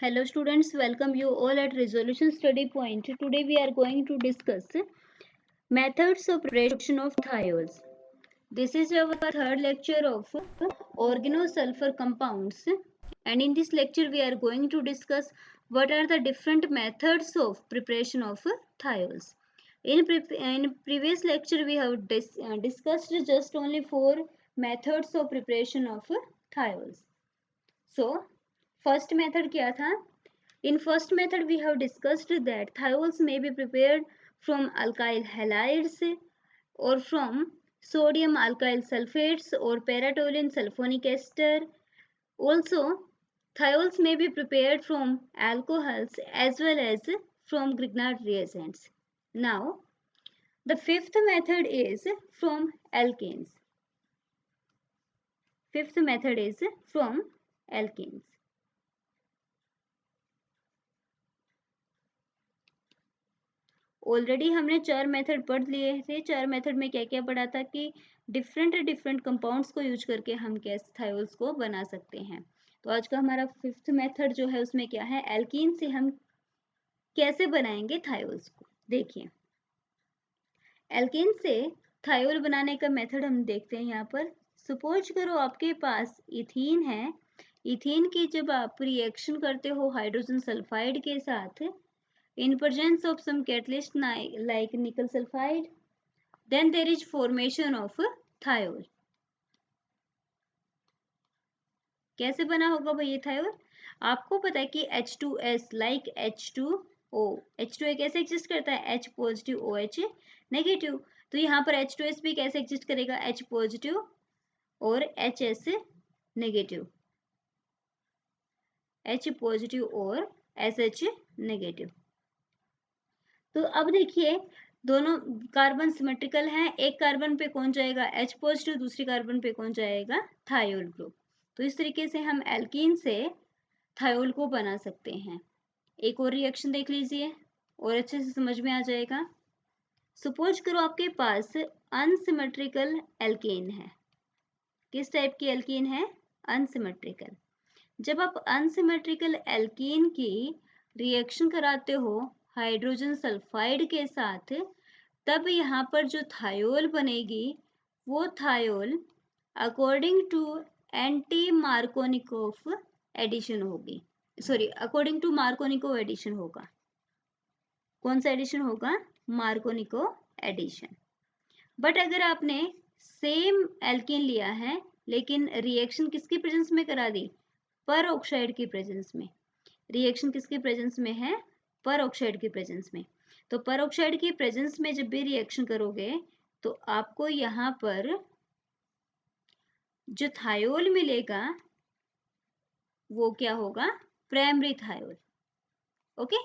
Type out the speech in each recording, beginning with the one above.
Hello students, welcome you all at Resolution Study Point. Today we are going to discuss methods of preparation of thiols. This is our third lecture of organosulfur compounds, and in this lecture we are going to discuss what are the different methods of preparation of thiols. In previous lecture we have discussed just only 4 methods of preparation of thiols. So first method क्या था? In first method, we have discussed that thiols may be prepared from alkyl halides or from sodium alkyl sulfates or paratoluene sulfonic ester. Also, thiols may be prepared from alcohols as well as from Grignard reagents. Now, the fifth method is from alkanes. Fifth method is from alkanes. Already हमने 4 method पढ़ लिए थे। 4 method में क्या क्या पढ़ा था कि डिफरेंट कंपाउंड्स को यूज करके हम कैसे थायोल्स को बना सकते हैं। तो आज का हमारा फिफ्थ मेथड जो है उसमें क्या है, एल्कीन से हम कैसे बनाएंगे थायोल्स को। देखिए, एल्कीन से थायोल बनाने का मेथड हम देखते हैं यहाँ पर। सपोज करो आपके पास इथीन है। इथीन की जब आप रिएक्शन करते हो हाइड्रोजन सल्फाइड के साथ in presence of some catalyst like nickel sulfide, then there is formation of thiol. कैसे बना होगा भाई ये थायोल? आपको पता है कि H2S like H2O, H2A कैसे एग्जिस्ट करता है? H positive OH negative. तो यहाँ पर H2S भी कैसे एग्जिस्ट करेगा? H पॉजिटिव और HS नेगेटिव, H पॉजिटिव और SH नेगेटिव। तो अब देखिए, दोनों कार्बन सिमेट्रिकल हैं। एक कार्बन पे कौन जाएगा? H पॉजिटिव, दूसरी कार्बन पे कौन जाएगा? Thiol group. तो इस तरीके से हम एल्कीन से थायोल को बना सकते हैं। एक और रिएक्शन देख लीजिए और अच्छे से समझ में आ जाएगा। सपोज करो आपके पास अनसिमेट्रिकल एल्केन है। किस टाइप की एल्कीन है? अनसिमेट्रिकल। जब आप अनसिमेट्रिकल एल्कीन की रिएक्शन कराते हो हाइड्रोजन सल्फाइड के साथ, तब यहाँ पर जो थायोल बनेगी वो thiol according to anti Markovnikov addition होगी। Sorry, according to Markovnikov addition होगा। कौन सा एडिशन होगा? Markovnikov addition. बट अगर आपने सेम एल्कीन लिया है लेकिन रिएक्शन किसकी प्रेजेंस में करा दी? पर ऑक्साइड की प्रेजेंस में। रिएक्शन किसकी प्रेजेंस में है? पर ऑक्साइड की प्रेजेंस में। तो पर ऑक्साइड की प्रेजेंस में जब भी रिएक्शन करोगे तो आपको यहाँ पर जो थायोल मिलेगा वो क्या होगा? Primary thiol. Okay,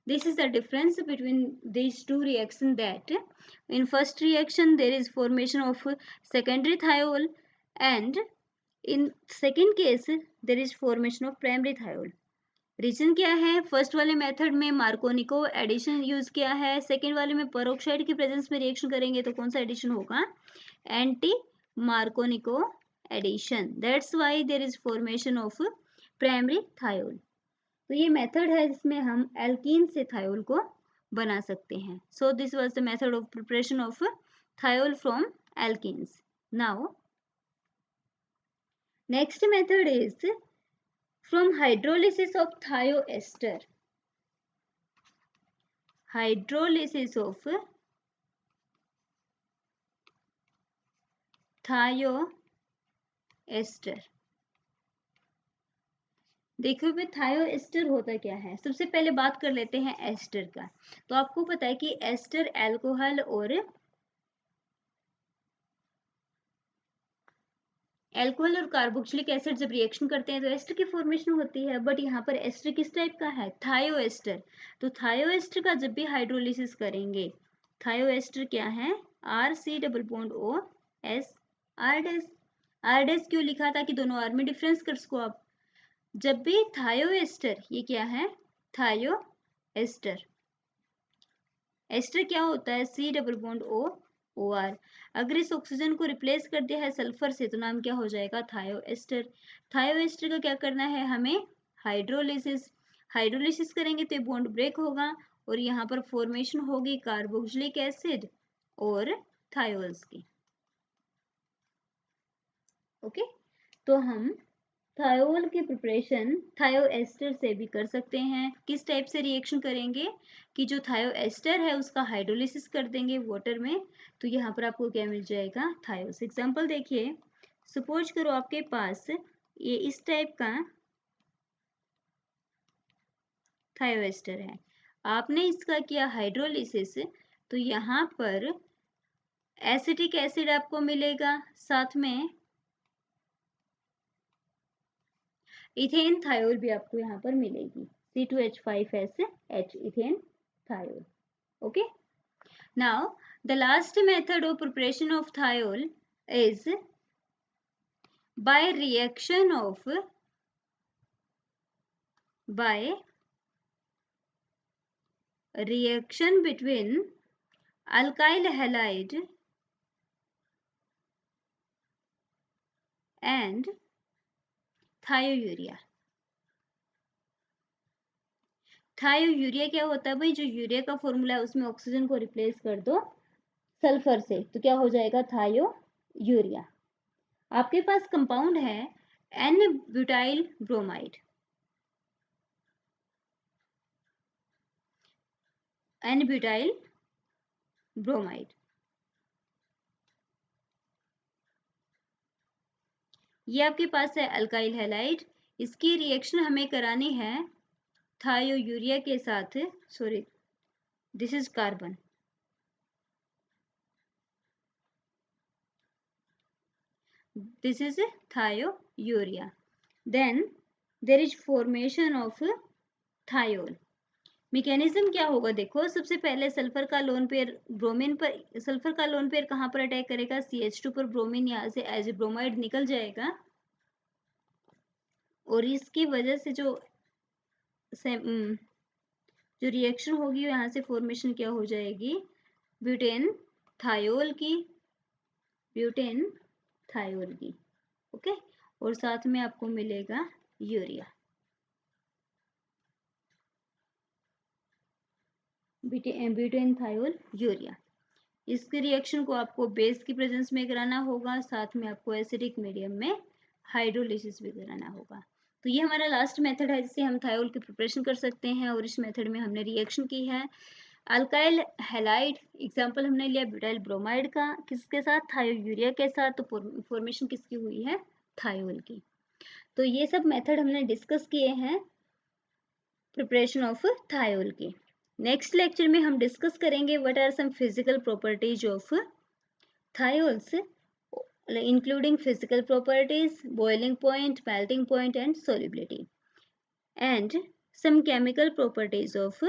this is the difference between these two reactions, that in first reaction there is formation of secondary thiol and in second case there is formation of primary thiol. Reason क्या है? First वाले method में Markovnikov addition use किया है, second वाले में peroxide की presence में रिएक्शन करेंगे तो कौन सा एडिशन होगा? Anti Markovnikov addition. That's why there is formation of primary thiol. तो ये मेथड है जिसमें हम एल्कीन से थायोल को बना सकते हैं। So this was the method of preparation of thiol from alkenes. Now next method is from hydrolysis of thioester. Hydrolysis of thioester. देखो भाई, थायोएस्टर होता क्या है? सबसे पहले बात कर लेते हैं एस्टर का। तो आपको पता है कि एस्टर एल्कोहल और एल्कोहल और कार्बोक्सिलिक एसिड जब रिएक्शन करते हैं तो एस्टर की फॉर्मेशन होती है। बट यहाँ पर एस्टर किस टाइप का है? थायोएस्टर। तो थायोएस्टर का जब भी हाइड्रोलिसिस करेंगे, थायोएस्टर क्या है? RC+O+S आरडेस। आरडेस क्यों लिखा था कि दोनों आर में डिफरेंस कर सको आप। जब भी थायोएस्टर, ये क्या है? थायोएस्टर। एस्टर क्या होता है? C+O+OR। अगर इस ऑक्सीजन को रिप्लेस कर दिया है सल्फर से तो नाम क्या हो जाएगा? थायोएस्टर। थायोएस्टर का क्या करना है हमें? हाइड्रोलिसिस। हाइड्रोलिसिस करेंगे तो ये बॉन्ड ब्रेक होगा और यहाँ पर फॉर्मेशन होगी कार्बोक्सिलिक एसिड और थायोल्स की। ओके, तो हम थायोल की प्रिपरेशन थायोएस्टर से भी कर सकते हैं। किस टाइप से रिएक्शन करेंगे कि जो थायोएस्टर है उसका हाइड्रोलिसिस कर देंगे वाटर में, तो यहाँ पर आपको क्या मिल जाएगा, थायोस। एग्जांपल देखिए, सपोज करो आपके पास ये इस टाइप का थायोएस्टर है, आपने इसका किया हाइड्रोलिसिस, तो यहाँ पर एसिटिक एसिड आपको मिलेगा, साथ में इथेन थायोल भी आपको यहाँ पर मिलेगी, C2H5SH ethane thiol. Okay, now the last method of preparation of thiol is by reaction between alkyl halide and thiourea। Thiourea क्या होता है भाई, जो यूरिया का फॉर्मूला है उसमें ऑक्सीजन को रिप्लेस कर दो सल्फर से, तो क्या हो जाएगा, थायोयूरिया। आपके पास कंपाउंड है N butyl bromide, N butyl bromide, ये आपके पास है अल्काइल हैलाइड, इसकी रिएक्शन हमें करानी है थायोयूरिया के साथ, sorry this is carbon, this is thiourea, then there is formation of thiol। Mechanism क्या होगा, देखो सबसे पहले सल्फर का लोन पेयर ब्रोमीन पर, सल्फर का लोन पेयर कहाँ पर अटैक करेगा, CH2 पर, ब्रोमीन यहाँ से एज ए ब्रोमाइड निकल जाएगा और इसकी वजह से जो रिएक्शन होगी यहाँ से फॉर्मेशन क्या हो जाएगी, ब्यूटेन थायोल की, ब्यूटेन थायोल की। ओके, और साथ में आपको मिलेगा यूरिया, ब्यूटेन थायोल यूरिया। इसके रिएक्शन को आपको बेस की प्रेजेंस में कराना होगा, साथ में आपको एसिडिक मीडियम में हाइड्रोलिसिस भी कराना होगा। तो ये हमारा लास्ट मेथड है जिससे हम थायोल की प्रिपरेशन कर सकते हैं, और इस मेथड में हमने रिएक्शन की है अल्काइल हैलाइड, एग्जांपल हमने लिया ब्यूटाइल ब्रोमाइड का, किसके साथ, थायोयूरिया के साथ, तो फॉर्मेशन किसकी हुई है, थायोल की। तो ये सब मेथड हमने डिस्कस किए हैं प्रिपरेशन ऑफ थायोल की। नेक्स्ट लेक्चर में हम डिस्कस करेंगे what are some physical properties of thiols, including physical properties, boiling point, melting point and solubility, and some chemical properties of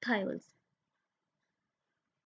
thiols.